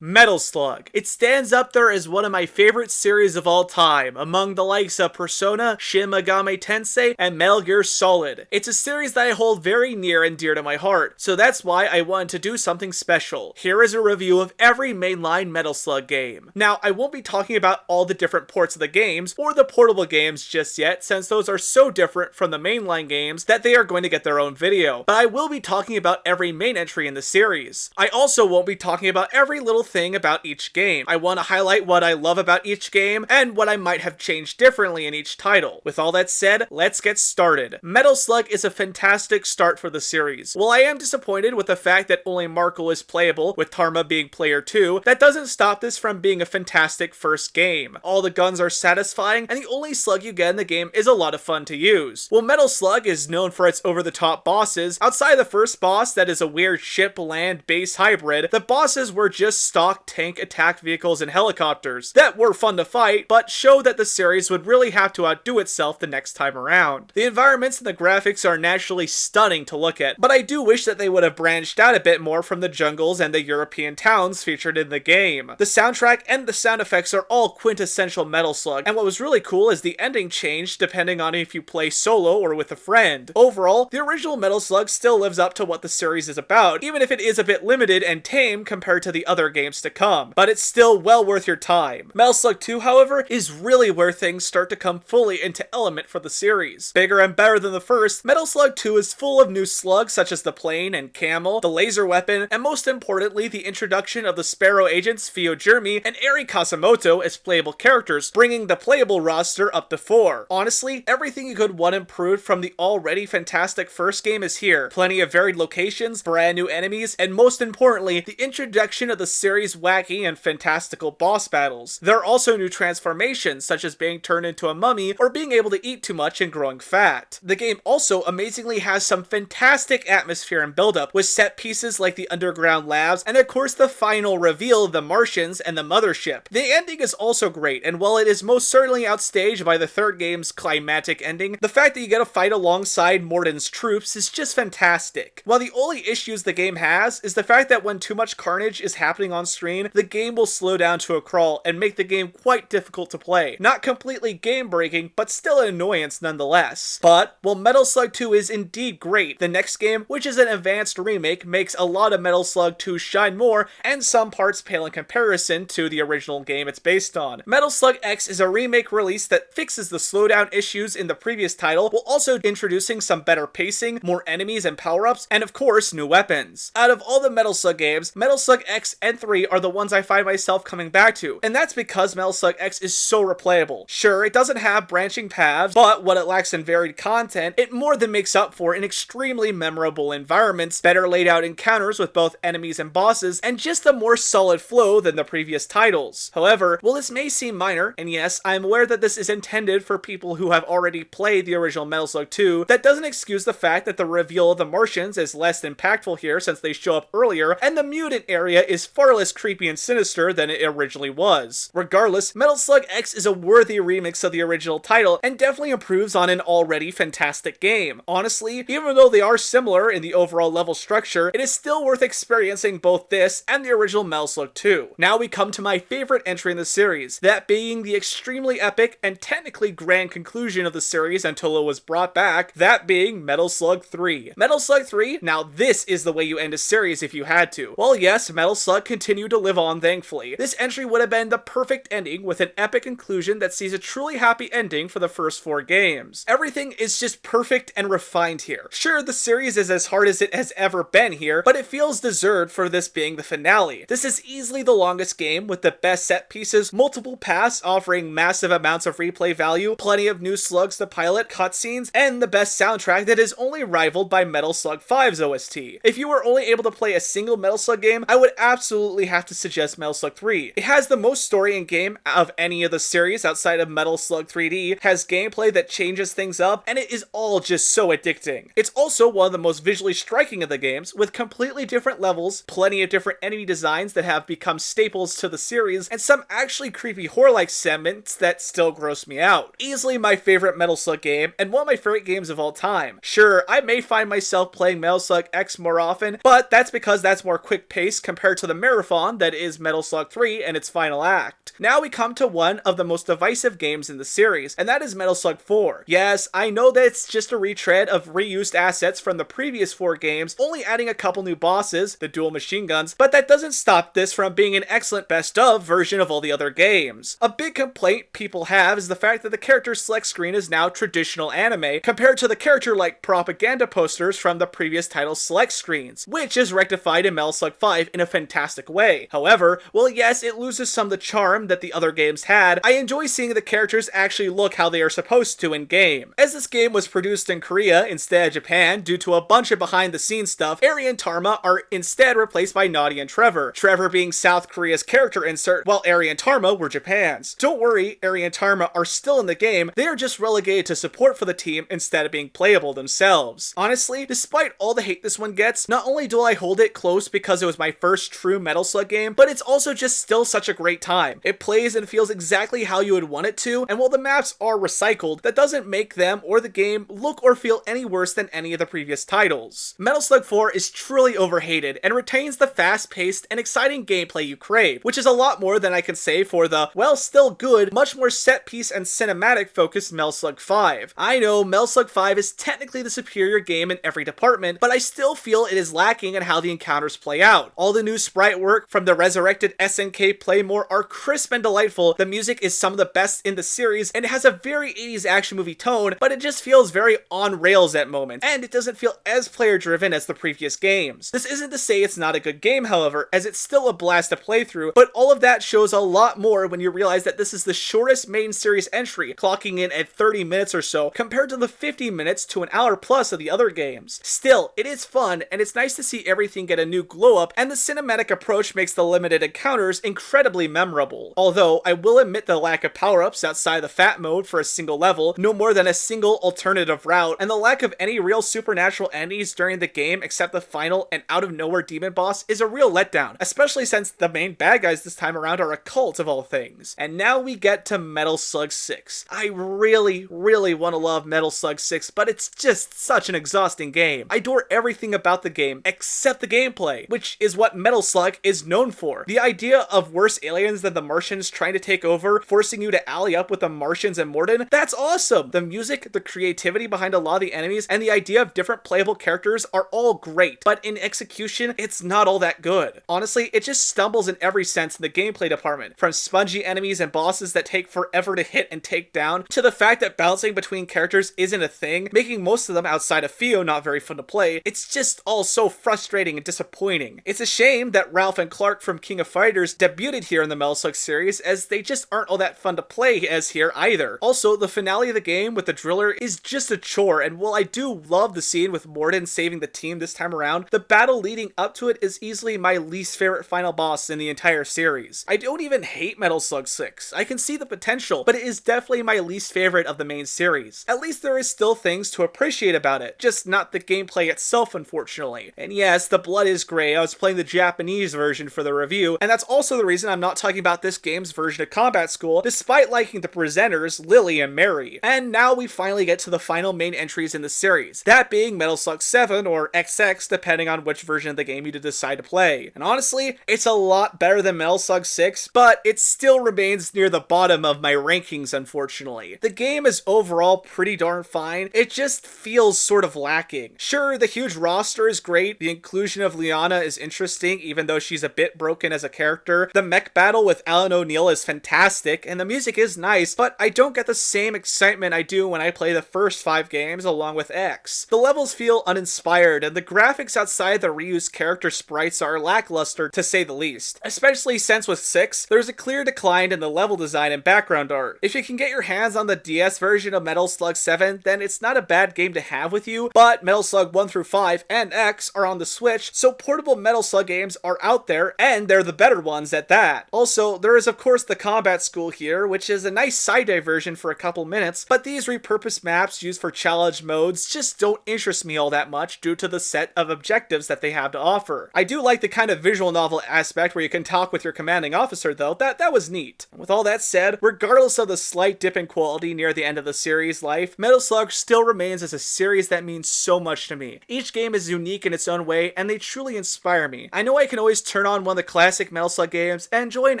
Metal Slug. It stands up there as one of my favorite series of all time, among the likes of Persona, Shin Megami Tensei, and Metal Gear Solid. It's a series that I hold very near and dear to my heart, so that's why I wanted to do something special. Here is a review of every mainline Metal Slug game. Now, I won't be talking about all the different ports of the games, or the portable games just yet, since those are so different from the mainline games that they are going to get their own video, but I will be talking about every main entry in the series. I also won't be talking about every little thing about each game. I want to highlight what I love about each game and what I might have changed differently in each title. With all that said, let's get started. Metal Slug is a fantastic start for the series. While I am disappointed with the fact that only Marco is playable, with Tarma being player 2, that doesn't stop this from being a fantastic first game. All the guns are satisfying, and the only slug you get in the game is a lot of fun to use. While Metal Slug is known for its over-the-top bosses, outside the first boss that is a weird ship-land-base hybrid, the bosses were just stock tank attack vehicles and helicopters that were fun to fight, but showed that the series would really have to outdo itself the next time around. The environments and the graphics are naturally stunning to look at, but I do wish that they would have branched out a bit more from the jungles and the European towns featured in the game. The soundtrack and the sound effects are all quintessential Metal Slug, and what was really cool is the ending changed depending on if you play solo or with a friend. Overall, the original Metal Slug still lives up to what the series is about, even if it is a bit limited and tame compared to the other games to come, but it's still well worth your time. Metal Slug 2, however, is really where things start to come fully into element for the series. Bigger and better than the first, Metal Slug 2 is full of new slugs such as the plane and camel, the laser weapon, and most importantly, the introduction of the Sparrow agents Fio Jeremy and Eri Kasamoto as playable characters, bringing the playable roster up to 4. Honestly, everything you could want improved from the already fantastic first game is here. Plenty of varied locations, brand new enemies, and most importantly, the introduction of the series' wacky and fantastical boss battles. There are also new transformations, such as being turned into a mummy or being able to eat too much and growing fat. The game also amazingly has some fantastic atmosphere and buildup, with set pieces like the underground labs, and of course the final reveal of the Martians and the mothership. The ending is also great, and while it is most certainly outstaged by the third game's climactic ending, the fact that you get to fight alongside Morden's troops is just fantastic. While the only issues the game has is the fact that when too much carnage is happening on screen, the game will slow down to a crawl and make the game quite difficult to play. Not completely game-breaking, but still an annoyance nonetheless. But, while Metal Slug 2 is indeed great, the next game, which is an advanced remake, makes a lot of Metal Slug 2 shine more, and some parts pale in comparison to the original game it's based on. Metal Slug X is a remake release that fixes the slowdown issues in the previous title, while also introducing some better pacing, more enemies and power-ups, and of course, new weapons. Out of all the Metal Slug games, Metal Slug X and 3 are the ones I find myself coming back to, and that's because Metal Slug X is so replayable. Sure, it doesn't have branching paths, but what it lacks in varied content, it more than makes up for in extremely memorable environments, better laid out encounters with both enemies and bosses, and just a more solid flow than the previous titles. However, while this may seem minor, and yes, I am aware that this is intended for people who have already played the original Metal Slug 2, that doesn't excuse the fact that the reveal of the Martians is less impactful here since they show up earlier, and the mutant area is far less creepy and sinister than it originally was. Regardless, Metal Slug X is a worthy remix of the original title, and definitely improves on an already fantastic game. Honestly, even though they are similar in the overall level structure, it is still worth experiencing both this and the original Metal Slug 2. Now we come to my favorite entry in the series, that being the extremely epic and technically grand conclusion of the series until it was brought back, that being Metal Slug 3. Metal Slug 3, now this is the way you end a series if you had to. Well, yes, Metal Slug continued to live on, thankfully. This entry would have been the perfect ending with an epic conclusion that sees a truly happy ending for the first 4 games. Everything is just perfect and refined here. Sure, the series is as hard as it has ever been here, but it feels deserved for this being the finale. This is easily the longest game with the best set pieces, multiple paths offering massive amounts of replay value, plenty of new slugs to pilot, cutscenes, and the best soundtrack that is only rivaled by Metal Slug 5's OST. If you were only able to play a single Metal Slug game, I would absolutely have to suggest Metal Slug 3. It has the most story in game of any of the series outside of Metal Slug 3D, has gameplay that changes things up, and it is all just so addicting. It's also one of the most visually striking of the games, with completely different levels, plenty of different enemy designs that have become staples to the series, and some actually creepy horror-like segments that still gross me out. Easily my favorite Metal Slug game, and one of my favorite games of all time. Sure, I may find myself playing Metal Slug X more often, but that's because that's more quick-paced compared to the marathon that is Metal Slug 3 and its final act. Now we come to one of the most divisive games in the series, and that is Metal Slug 4. Yes, I know that it's just a retread of reused assets from the previous 4 games, only adding a couple new bosses, the dual machine guns, but that doesn't stop this from being an excellent best-of version of all the other games. A big complaint people have is the fact that the character select screen is now traditional anime, compared to the character-like propaganda posters from the previous title's select screens, which is rectified in Metal Slug 5 in a fantastic way. However, well yes, it loses some of the charm that the other games had. I enjoy seeing the characters actually look how they are supposed to in-game. As this game was produced in Korea instead of Japan due to a bunch of behind-the-scenes stuff, Eri and Tarma are instead replaced by Nadia and Trevor, Trevor being South Korea's character insert, while Eri and Tarma were Japan's. Don't worry, Eri and Tarma are still in the game, they are just relegated to support for the team instead of being playable themselves. Honestly, despite all the hate this one gets, not only do I hold it close because it was my first true Metal Slug game, but it's also just still such a great time. It plays and feels exactly how you would want it to, and while the maps are recycled, that doesn't make them or the game look or feel any worse than any of the previous titles. Metal Slug 4 is truly overhated and retains the fast-paced and exciting gameplay you crave, which is a lot more than I can say for the, well, still good, much more set-piece and cinematic-focused Metal Slug 5. I know Metal Slug 5 is technically the superior game in every department, but I still feel it is lacking in how the encounters play out. All the new sprite work from the resurrected SNK Playmore are crisp and delightful, the music is some of the best in the series, and it has a very 80s action movie tone, but it just feels very on rails at moments, and it doesn't feel as player driven as the previous games. This isn't to say it's not a good game, however, as it's still a blast to play through, but all of that shows a lot more when you realize that this is the shortest main series entry, clocking in at 30 minutes or so, compared to the 50 minutes to an hour plus of the other games. Still, it is fun, and it's nice to see everything get a new glow up, and the cinematic approach makes the limited encounters incredibly memorable. Although, I will admit the lack of power-ups outside the fat mode for a single level, no more than a single alternative route, and the lack of any real supernatural enemies during the game except the final and out-of-nowhere demon boss is a real letdown, especially since the main bad guys this time around are a cult of all things. And now we get to Metal Slug 6. I really want to love Metal Slug 6, but it's just such an exhausting game. I adore everything about the game except the gameplay, which is what Metal Slug is known for. The idea of worse aliens than the Martians trying to take over, forcing you to ally up with the Martians and Morden, that's awesome! The music, the creativity behind a lot of the enemies, and the idea of different playable characters are all great, but in execution, it's not all that good. Honestly, it just stumbles in every sense in the gameplay department, from spongy enemies and bosses that take forever to hit and take down, to the fact that bouncing between characters isn't a thing, making most of them outside of Theo not very fun to play. It's just all so frustrating and disappointing. It's a shame that Ralph and Clark from King of Fighters debuted here in the Metal Slug series, as they just aren't all that fun to play as here either. Also, the finale of the game with the driller is just a chore, and while I do love the scene with Morden saving the team this time around, the battle leading up to it is easily my least favorite final boss in the entire series. I don't even hate Metal Slug 6. I can see the potential, but it is definitely my least favorite of the main series. At least there is still things to appreciate about it, just not the gameplay itself, unfortunately. And yes, the blood is gray. I was playing the Japanese version for the review, and that's also the reason I'm not talking about this game's version of Combat School, despite liking the presenters, Lily and Mary. And now we finally get to the final main entries in the series, that being Metal Slug 7 or XX, depending on which version of the game you decide to play. And honestly, it's a lot better than Metal Slug 6, but it still remains near the bottom of my rankings, unfortunately. The game is overall pretty darn fine, it just feels sort of lacking. Sure, the huge roster is great, the inclusion of Liana is interesting, even though she's a bit broken as a character, the mech battle with Alan O'Neill is fantastic, and the music is nice, but I don't get the same excitement I do when I play the first 5 games along with X. The levels feel uninspired, and the graphics outside the reused character sprites are lackluster to say the least. Especially since with 6, there's a clear decline in the level design and background art. If you can get your hands on the DS version of Metal Slug 7, then it's not a bad game to have with you, but Metal Slug 1 through 5 and X are on the Switch, so portable Metal Slug games are out there, and they're the better ones at that. Also, there is of course the Combat School here, which is a nice side diversion for a couple minutes, but these repurposed maps used for challenge modes just don't interest me all that much due to the set of objectives that they have to offer. I do like the kind of visual novel aspect where you can talk with your commanding officer though, that was neat. With all that said, regardless of the slight dip in quality near the end of the series' life, Metal Slug still remains as a series that means so much to me. Each game is unique in its own way, and they truly inspire me. I know I can always turn turn on one of the classic Metal Slug games and enjoy an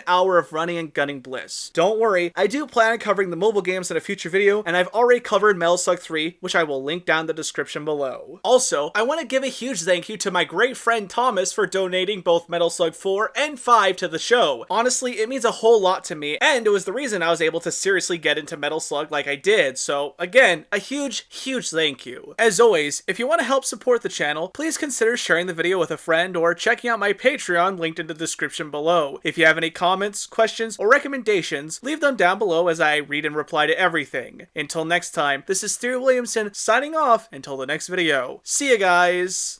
hour of running and gunning bliss. Don't worry, I do plan on covering the mobile games in a future video, and I've already covered Metal Slug 3, which I will link down in the description below. Also, I want to give a huge thank you to my great friend Thomas for donating both Metal Slug 4 and 5 to the show. Honestly, it means a whole lot to me, and it was the reason I was able to seriously get into Metal Slug like I did, so again, a huge thank you. As always, if you want to help support the channel, please consider sharing the video with a friend or checking out my Patreon linked in the description below. If you have any comments, questions, or recommendations, leave them down below as I read and reply to everything. Until next time, this is Thierry Williamson signing off until the next video. See ya, guys!